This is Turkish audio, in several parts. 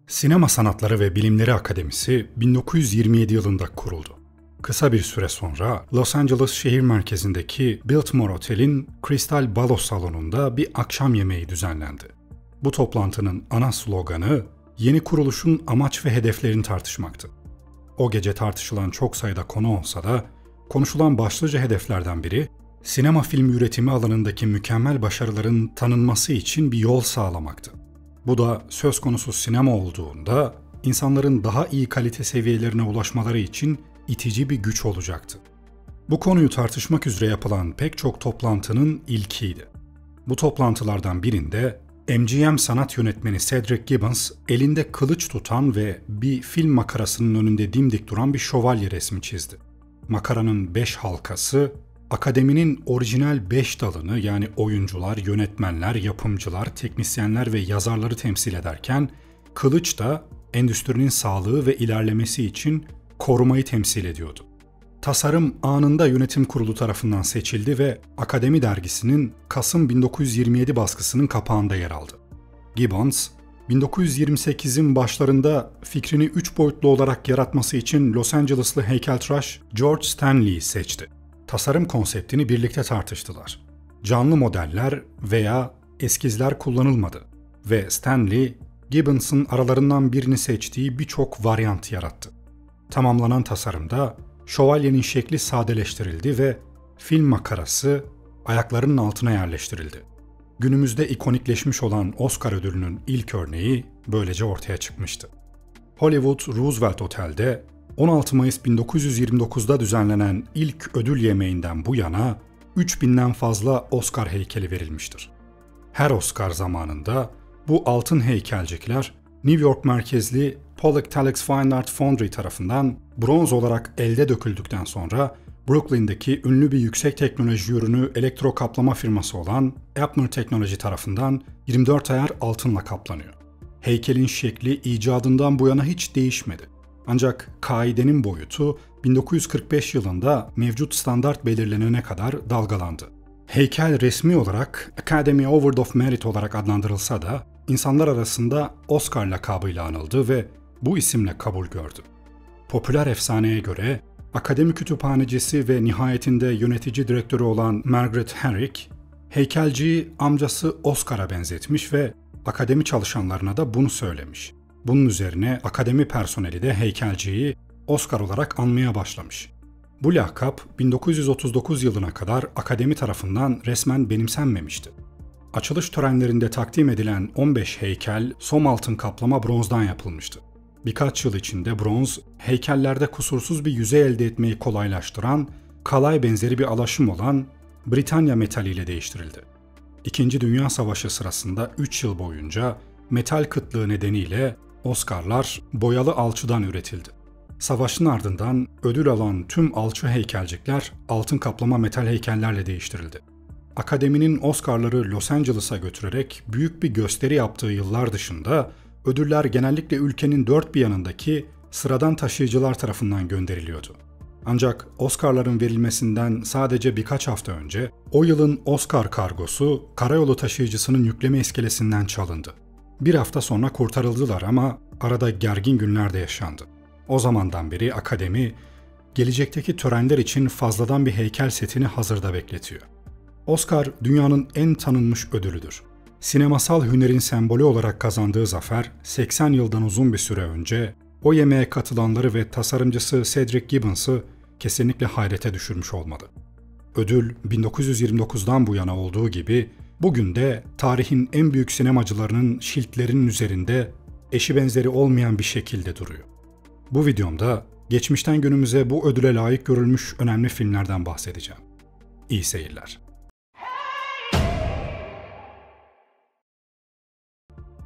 Sinema Sanatları ve Bilimleri Akademisi 1927 yılında kuruldu. Kısa bir süre sonra Los Angeles şehir merkezindeki Biltmore Otel'in Kristal Balo Salonu'nda bir akşam yemeği düzenlendi. Bu toplantının ana sloganı yeni kuruluşun amaç ve hedeflerini tartışmaktı. O gece tartışılan çok sayıda konu olsa da konuşulan başlıca hedeflerden biri sinema filmi üretimi alanındaki mükemmel başarıların tanınması için bir yol sağlamaktı. Bu da söz konusu sinema olduğunda insanların daha iyi kalite seviyelerine ulaşmaları için itici bir güç olacaktı. Bu konuyu tartışmak üzere yapılan pek çok toplantının ilkiydi. Bu toplantılardan birinde MGM sanat yönetmeni Cedric Gibbons elinde kılıç tutan ve bir film makarasının önünde dimdik duran bir şövalye resmi çizdi. Makaranın 5 halkası, akademinin orijinal 5 dalını yani oyuncular, yönetmenler, yapımcılar, teknisyenler ve yazarları temsil ederken, kılıç da endüstrinin sağlığı ve ilerlemesi için korumayı temsil ediyordu. Tasarım anında yönetim kurulu tarafından seçildi ve Akademi dergisinin Kasım 1927 baskısının kapağında yer aldı. Gibbons, 1928'in başlarında fikrini 3 boyutlu olarak yaratması için Los Angeles'lı heykeltıraş George Stanley'i seçti. Tasarım konseptini birlikte tartıştılar. Canlı modeller veya eskizler kullanılmadı ve Stanley, Gibbons'ın aralarından birini seçtiği birçok varyant yarattı. Tamamlanan tasarımda şövalyenin şekli sadeleştirildi ve film makarası ayaklarının altına yerleştirildi. Günümüzde ikonikleşmiş olan Oscar ödülünün ilk örneği böylece ortaya çıkmıştı. Hollywood Roosevelt Otel'de 16 Mayıs 1929'da düzenlenen ilk ödül yemeğinden bu yana 3000'den fazla Oscar heykeli verilmiştir. Her Oscar zamanında bu altın heykelcikler New York merkezli Pollock Telex Fine Art Foundry tarafından bronz olarak elde döküldükten sonra Brooklyn'deki ünlü bir yüksek teknoloji ürünü elektro kaplama firması olan Apner Teknoloji tarafından 24 ayar altınla kaplanıyor. Heykelin şekli icadından bu yana hiç değişmedi. Ancak kaidenin boyutu 1945 yılında mevcut standart belirlenene kadar dalgalandı. Heykel resmi olarak Academy Award of Merit olarak adlandırılsa da insanlar arasında Oscar lakabıyla anıldı ve bu isimle kabul gördü. Popüler efsaneye göre akademi kütüphanecisi ve nihayetinde yönetici direktörü olan Margaret Herrick, heykelciyi amcası Oscar'a benzetmiş ve akademi çalışanlarına da bunu söylemiş. Bunun üzerine akademi personeli de heykelciyi Oscar olarak anmaya başlamış. Bu lakap 1939 yılına kadar akademi tarafından resmen benimsenmemişti. Açılış törenlerinde takdim edilen 15 heykel som altın kaplama bronzdan yapılmıştı. Birkaç yıl içinde bronz, heykellerde kusursuz bir yüzey elde etmeyi kolaylaştıran, kalay benzeri bir alaşım olan Britanya metaliyle değiştirildi. İkinci Dünya Savaşı sırasında 3 yıl boyunca metal kıtlığı nedeniyle Oscar'lar boyalı alçıdan üretildi. Savaşın ardından ödül alan tüm alçı heykelcikler altın kaplama metal heykellerle değiştirildi. Akademinin Oscar'ları Los Angeles'a götürerek büyük bir gösteri yaptığı yıllar dışında ödüller genellikle ülkenin dört bir yanındaki sıradan taşıyıcılar tarafından gönderiliyordu. Ancak Oscar'ların verilmesinden sadece birkaç hafta önce o yılın Oscar kargosu karayolu taşıyıcısının yükleme iskelesinden çalındı. Bir hafta sonra kurtarıldılar ama arada gergin günler de yaşandı. O zamandan beri akademi gelecekteki törenler için fazladan bir heykel setini hazırda bekletiyor. Oscar dünyanın en tanınmış ödülüdür. Sinemasal hünerin sembolü olarak kazandığı zafer 80 yıldan uzun bir süre önce o yemeğe katılanları ve tasarımcısı Cedric Gibbons'ı kesinlikle hayrete düşürmüş olmadı. Ödül 1929'dan bu yana olduğu gibi bugün de tarihin en büyük sinemacılarının şiltlerinin üzerinde eşi benzeri olmayan bir şekilde duruyor. Bu videomda geçmişten günümüze bu ödüle layık görülmüş önemli filmlerden bahsedeceğim. İyi seyirler.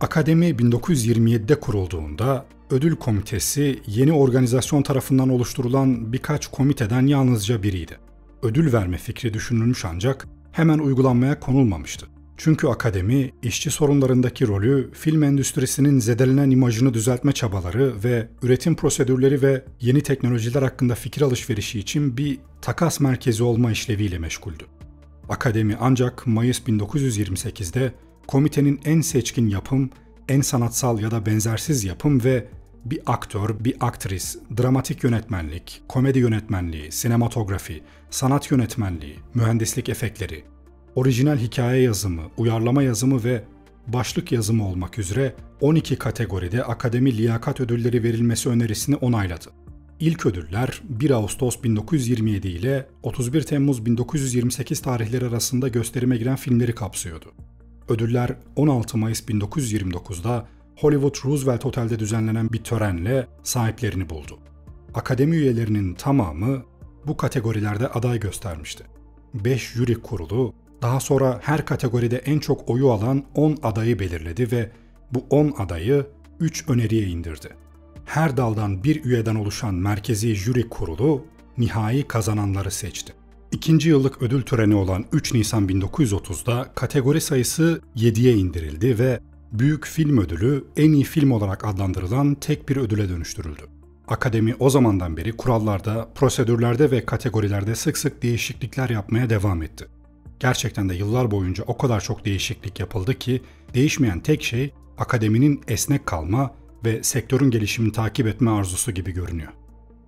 Akademi 1927'de kurulduğunda ödül komitesi yeni organizasyon tarafından oluşturulan birkaç komiteden yalnızca biriydi. Ödül verme fikri düşünülmüş ancak hemen uygulanmaya konulmamıştı. Çünkü akademi, işçi sorunlarındaki rolü, film endüstrisinin zedelenen imajını düzeltme çabaları ve üretim prosedürleri ve yeni teknolojiler hakkında fikir alışverişi için bir takas merkezi olma işleviyle meşguldü. Akademi ancak Mayıs 1928'de komitenin en seçkin yapım, en sanatsal ya da benzersiz yapım ve bir aktör, bir aktris, dramatik yönetmenlik, komedi yönetmenliği, sinematografi, sanat yönetmenliği, mühendislik efektleri, orijinal hikaye yazımı, uyarlama yazımı ve başlık yazımı olmak üzere 12 kategoride Akademi Liyakat Ödülleri verilmesi önerisini onayladı. İlk ödüller 1 Ağustos 1927 ile 31 Temmuz 1928 tarihleri arasında gösterime giren filmleri kapsıyordu. Ödüller 16 Mayıs 1929'da Hollywood Roosevelt Otel'de düzenlenen bir törenle sahiplerini buldu. Akademi üyelerinin tamamı bu kategorilerde aday göstermişti. 5 jüri kurulu daha sonra her kategoride en çok oyu alan 10 adayı belirledi ve bu 10 adayı 3 öneriye indirdi. Her daldan bir üyeden oluşan merkezi jüri kurulu nihai kazananları seçti. İkinci yıllık ödül töreni olan 3 Nisan 1930'da kategori sayısı 7'ye indirildi ve Büyük Film Ödülü en iyi film olarak adlandırılan tek bir ödüle dönüştürüldü. Akademi o zamandan beri kurallarda, prosedürlerde ve kategorilerde sık sık değişiklikler yapmaya devam etti. Gerçekten de yıllar boyunca o kadar çok değişiklik yapıldı ki değişmeyen tek şey akademinin esnek kalma ve sektörün gelişimini takip etme arzusu gibi görünüyor.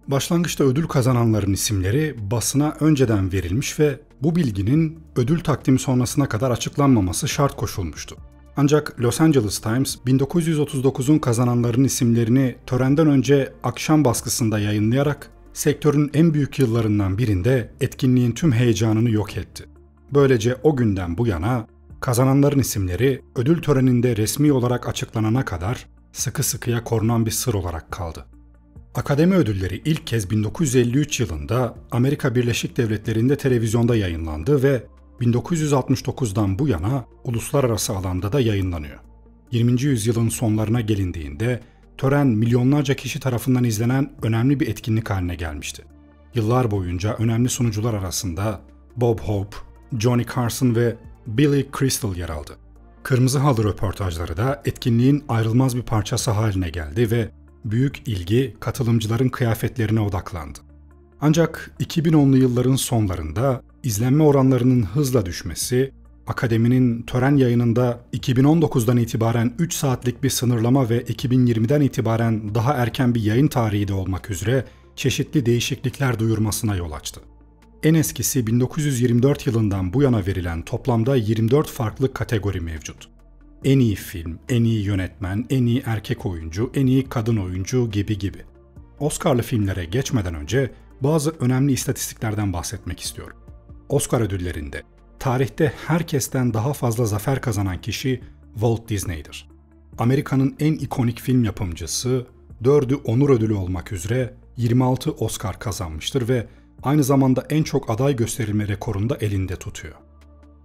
Başlangıçta ödül kazananların isimleri basına önceden verilmiş ve bu bilginin ödül takdimi sonrasına kadar açıklanmaması şart koşulmuştu. Ancak Los Angeles Times 1939'un kazananların isimlerini törenden önce akşam baskısında yayınlayarak sektörün en büyük yıllarından birinde etkinliğin tüm heyecanını yok etti. Böylece o günden bu yana kazananların isimleri ödül töreninde resmi olarak açıklanana kadar sıkı sıkıya korunan bir sır olarak kaldı. Akademi ödülleri ilk kez 1953 yılında Amerika Birleşik Devletleri'nde televizyonda yayınlandı ve 1969'dan bu yana uluslararası alanda da yayınlanıyor. 20. yüzyılın sonlarına gelindiğinde tören milyonlarca kişi tarafından izlenen önemli bir etkinlik haline gelmişti. Yıllar boyunca önemli sunucular arasında Bob Hope, Johnny Carson ve Billy Crystal yer aldı. Kırmızı halı röportajları da etkinliğin ayrılmaz bir parçası haline geldi ve büyük ilgi katılımcıların kıyafetlerine odaklandı. Ancak 2010'lu yılların sonlarında izlenme oranlarının hızla düşmesi, Akademinin tören yayınında 2019'dan itibaren 3 saatlik bir sınırlama ve 2020'den itibaren daha erken bir yayın tarihi de olmak üzere çeşitli değişiklikler duyurmasına yol açtı. En eskisi 1924 yılından bu yana verilen toplamda 24 farklı kategori mevcut. En iyi film, en iyi yönetmen, en iyi erkek oyuncu, en iyi kadın oyuncu gibi. Oscar'lı filmlere geçmeden önce bazı önemli istatistiklerden bahsetmek istiyorum. Oscar ödüllerinde tarihte herkesten daha fazla zafer kazanan kişi Walt Disney'dir. Amerika'nın en ikonik film yapımcısı 4'ü onur ödülü olmak üzere 26 Oscar kazanmıştır ve aynı zamanda en çok aday gösterilme rekorunu da elinde tutuyor.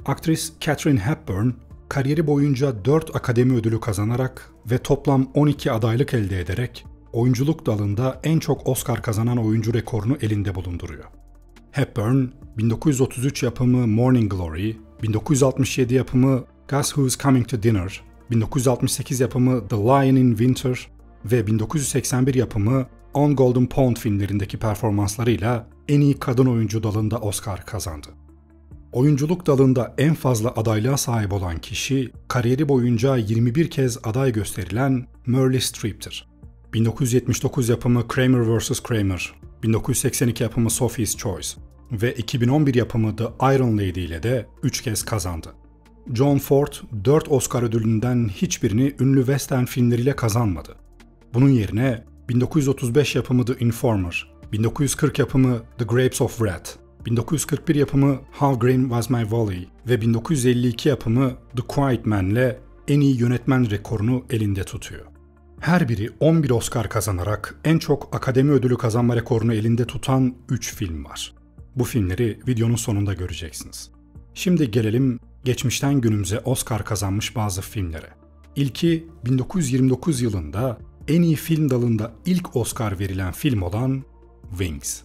Aktris Katharine Hepburn, kariyeri boyunca 4 Akademi ödülü kazanarak ve toplam 12 adaylık elde ederek oyunculuk dalında en çok Oscar kazanan oyuncu rekorunu elinde bulunduruyor. Hepburn, 1933 yapımı Morning Glory, 1967 yapımı Guess Who's Coming to Dinner, 1968 yapımı The Lion in Winter ve 1981 yapımı On Golden Pond filmlerindeki performanslarıyla en iyi kadın oyuncu dalında Oscar kazandı. Oyunculuk dalında en fazla adaylığa sahip olan kişi, kariyeri boyunca 21 kez aday gösterilen Meryl Streep'tir. 1979 yapımı Kramer vs. Kramer, 1982 yapımı Sophie's Choice ve 2011 yapımı The Iron Lady ile de 3 kez kazandı. John Ford, 4 Oscar ödülünden hiçbirini ünlü western filmleriyle kazanmadı. Bunun yerine 1935 yapımı The Informer, 1940 yapımı The Grapes of Wrath, 1941 yapımı How Green Was My Valley ve 1952 yapımı The Quiet Man'le en iyi yönetmen rekorunu elinde tutuyor. Her biri 11 Oscar kazanarak en çok Akademi ödülü kazanma rekorunu elinde tutan 3 film var. Bu filmleri videonun sonunda göreceksiniz. Şimdi gelelim geçmişten günümüze Oscar kazanmış bazı filmlere. İlki 1929 yılında en iyi film dalında ilk Oscar verilen film olan Wings.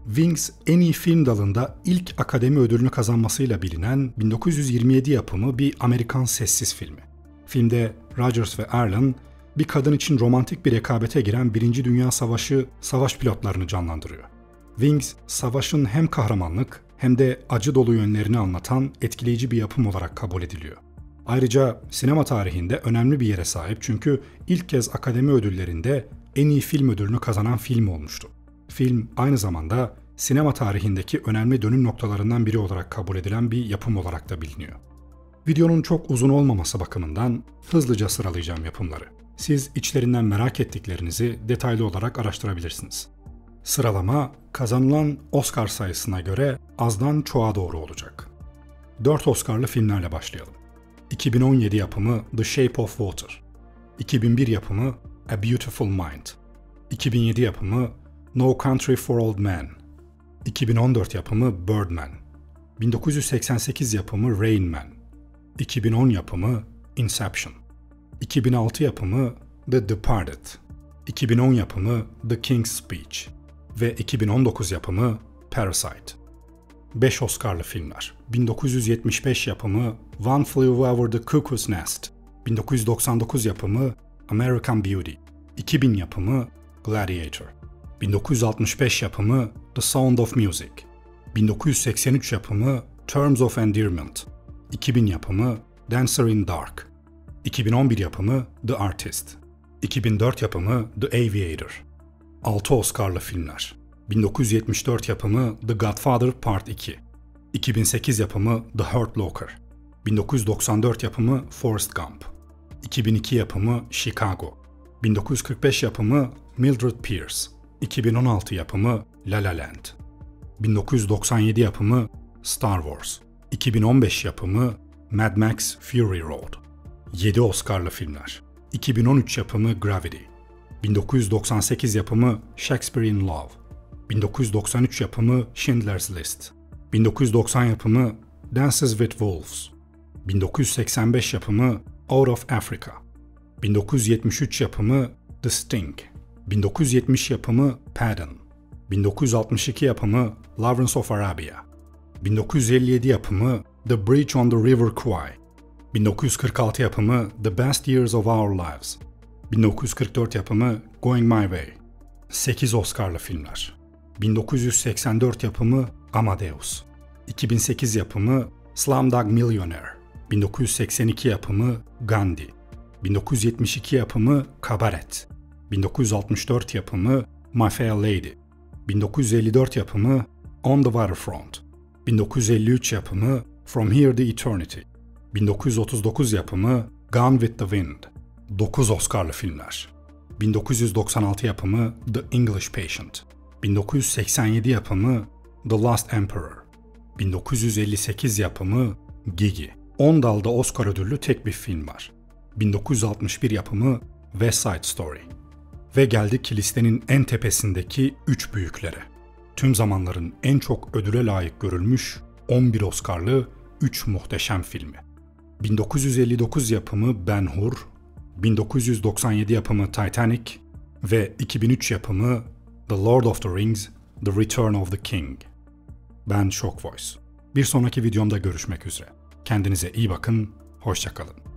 Wings, en iyi film dalında ilk Akademi ödülünü kazanmasıyla bilinen 1927 yapımı bir Amerikan sessiz filmi. Filmde Rogers ve Erlen, bir kadın için romantik bir rekabete giren Birinci Dünya Savaşı savaş pilotlarını canlandırıyor. Wings, savaşın hem kahramanlık hem de acı dolu yönlerini anlatan etkileyici bir yapım olarak kabul ediliyor. Ayrıca sinema tarihinde önemli bir yere sahip çünkü ilk kez Akademi Ödülleri'nde en iyi film ödülünü kazanan film olmuştu. Film aynı zamanda sinema tarihindeki önemli dönüm noktalarından biri olarak kabul edilen bir yapım olarak da biliniyor. Videonun çok uzun olmaması bakımından hızlıca sıralayacağım yapımları. Siz içlerinden merak ettiklerinizi detaylı olarak araştırabilirsiniz. Sıralama kazanılan Oscar sayısına göre azdan çoğa doğru olacak. 4 Oscar'lı filmlerle başlayalım. 2017 yapımı The Shape of Water, 2001 yapımı A Beautiful Mind, 2007 yapımı No Country for Old Men, 2014 yapımı Birdman, 1988 yapımı Rain Man, 2010 yapımı Inception, 2006 yapımı The Departed, 2010 yapımı The King's Speech ve 2019 yapımı Parasite. 5 Oscar'lı filmler. 1975 yapımı One Flew Over the Cuckoo's Nest, 1999 yapımı American Beauty, 2000 yapımı Gladiator, 1965 yapımı The Sound of Music, 1983 yapımı Terms of Endearment, 2000 yapımı Dancer in Dark, 2011 yapımı The Artist, 2004 yapımı The Aviator. 6 Oscar'lı filmler. 1974 yapımı The Godfather Part 2, 2008 yapımı The Hurt Locker, 1994 yapımı Forrest Gump, 2002 yapımı Chicago, 1945 yapımı Mildred Pierce, 2016 yapımı La La Land, 1997 yapımı Star Wars, 2015 yapımı Mad Max Fury Road. 7 Oscar'lı filmler. 2013 yapımı Gravity, 1998 yapımı Shakespeare in Love, 1993 yapımı Schindler's List, 1990 yapımı Dances with Wolves, 1985 yapımı Out of Africa, 1973 yapımı The Sting, 1970 yapımı Patton, 1962 yapımı Lawrence of Arabia, 1957 yapımı The Bridge on the River Kwai, 1946 yapımı The Best Years of Our Lives, 1944 yapımı Going My Way. 8 Oscar'lı filmler. 1984 yapımı Amadeus, 2008 yapımı Slumdog Millionaire, 1982 yapımı Gandhi, 1972 yapımı Cabaret, 1964 yapımı My Fair Lady, 1954 yapımı On the Waterfront, 1953 yapımı From Here to Eternity, 1939 yapımı Gone with the Wind. 9 Oscar'lı filmler. 1996 yapımı The English Patient, 1987 yapımı The Last Emperor, 1958 yapımı Gigi. 10 dalda Oscar ödüllü tek bir film var. 1961 yapımı West Side Story. Ve geldik listenin en tepesindeki 3 büyüklere. Tüm zamanların en çok ödüle layık görülmüş 11 Oscar'lı 3 muhteşem filmi. 1959 yapımı Ben-Hur, 1997 yapımı Titanic ve 2003 yapımı The Lord of the Rings, The Return of the King. Ben Shock Voice. Bir sonraki videomda görüşmek üzere. Kendinize iyi bakın, hoşça kalın.